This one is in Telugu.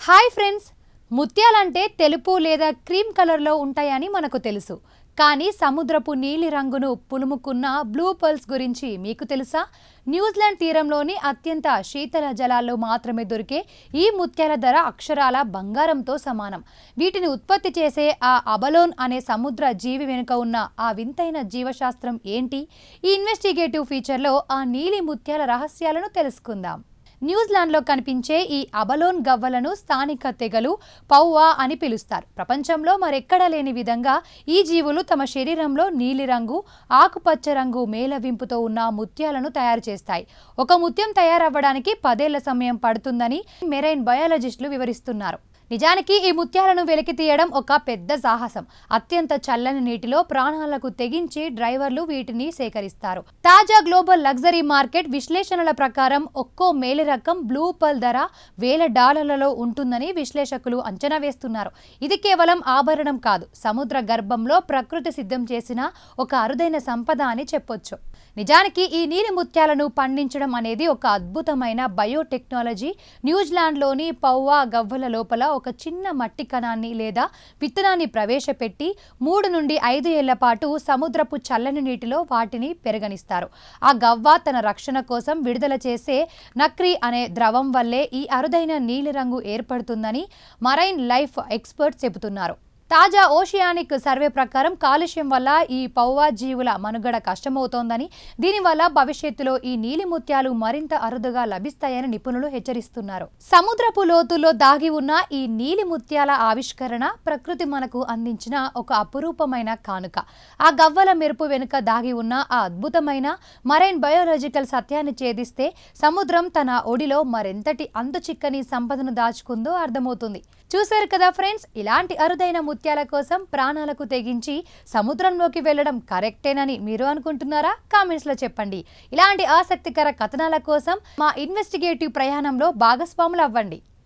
హాయ్ ఫ్రెండ్స్, ముత్యాలంటే తెలుపు లేదా క్రీమ్ కలర్లో ఉంటాయని మనకు తెలుసు. కానీ సముద్రపు నీలి రంగును పులుముకున్న బ్లూ పర్ల్స్ గురించి మీకు తెలుసా? న్యూజిలాండ్ తీరంలోని అత్యంత శీతల జలాల్లో మాత్రమే దొరికే ఈ ముత్యాల ధర అక్షరాల బంగారంతో సమానం. వీటిని ఉత్పత్తి చేసే ఆ అబలోన్ అనే సముద్ర జీవి వెనుక ఉన్న ఆ వింతైన జీవశాస్త్రం ఏంటి? ఈ ఇన్వెస్టిగేటివ్ ఫీచర్లో ఆ నీలి ముత్యాల రహస్యాలను తెలుసుకుందాం. న్యూజిలాండ్లో కనిపించే ఈ అబలోన్ గవ్వలను స్థానిక తెగలు పౌవా అని పిలుస్తారు. ప్రపంచంలో మరెక్కడా లేని విధంగా ఈ జీవులు తమ శరీరంలో నీలిరంగు, ఆకుపచ్చ రంగు మేళవింపుతో ఉన్న ముత్యాలను తయారు చేస్తాయి. ఒక ముత్యం తయారవ్వడానికి 10 ఏళ్ల సమయం పడుతుందని మెరైన్ బయాలజిస్టులు వివరిస్తున్నారు. నిజానికి ఈ ముత్యాలను వెలికి తీయడం ఒక పెద్ద సాహసం. అత్యంత చల్లని నీటిలో ప్రాణాలకు తెగించి డ్రైవర్లు వీటిని సేకరిస్తారు. తాజా గ్లోబల్ లగ్జరీ మార్కెట్ విశ్లేషణల ప్రకారం ఒక్కో మేలి రకం బ్లూ పర్ల్ ధర $1000 ఉంటుందని విశ్లేషకులు అంచనా వేస్తున్నారు. ఇది కేవలం ఆభరణం కాదు, సముద్ర గర్భంలో ప్రకృతి సిద్ధం చేసిన ఒక అరుదైన సంపద అని చెప్పొచ్చు. నిజానికి ఈ నీలి ముత్యాలను పండించడం అనేది ఒక అద్భుతమైన బయోటెక్నాలజీ. న్యూజిలాండ్లోని పౌవా గవ్వల లోపల ఒక చిన్న మట్టి కణాన్ని లేదా విత్తనాన్ని ప్రవేశపెట్టి 3 నుండి 5 ఏళ్ల పాటు సముద్రపు చల్లని నీటిలో వాటిని పెరగనిస్తారు. ఆ గవ్వ తన రక్షణ కోసం విడుదల చేసే నక్రీ అనే ద్రవం వల్లే ఈ అరుదైన నీలిరంగు ఏర్పడుతుందని మరైన్ లైఫ్ ఎక్స్పర్ట్స్ చెబుతున్నారు. తాజా ఓషియానిక్ సర్వే ప్రకారం కాలుష్యం వల్ల ఈ పౌవా జీవుల మనుగడ కష్టమవుతోందని, దీనివల్ల భవిష్యత్తులో ఈ నీలి ముత్యాలు మరింత అరుదుగా లభిస్తాయని నిపుణులు హెచ్చరిస్తున్నారు. సముద్రపు లోతుల్లో దాగి ఉన్న ఈ నీలి ముత్యాల ఆవిష్కరణ ప్రకృతి మనకు అందించిన ఒక అపురూపమైన కానుక. ఆ గవ్వల మెరుపు వెనుక దాగి ఉన్న ఆ అద్భుతమైన మరైన్ బయోలాజికల్ సత్యాన్ని ఛేదిస్తే సముద్రం తన ఒడిలో మరెంతటి అంతుచిక్కని సంపదను దాచుకుందో అర్థమవుతుంది. చూశారు కదా ఫ్రెండ్స్, ఇలాంటి అరుదైన ముత్యాల కోసం ప్రాణాలకు తెగించి సముద్రంలోకి వెళ్ళడం కరెక్టేనని మీరు అనుకుంటున్నారా? కామెంట్స్లో చెప్పండి. ఇలాంటి ఆసక్తికర కథనాల కోసం మా ఇన్వెస్టిగేటివ్ ప్రయాణంలో భాగస్వాములు అవ్వండి.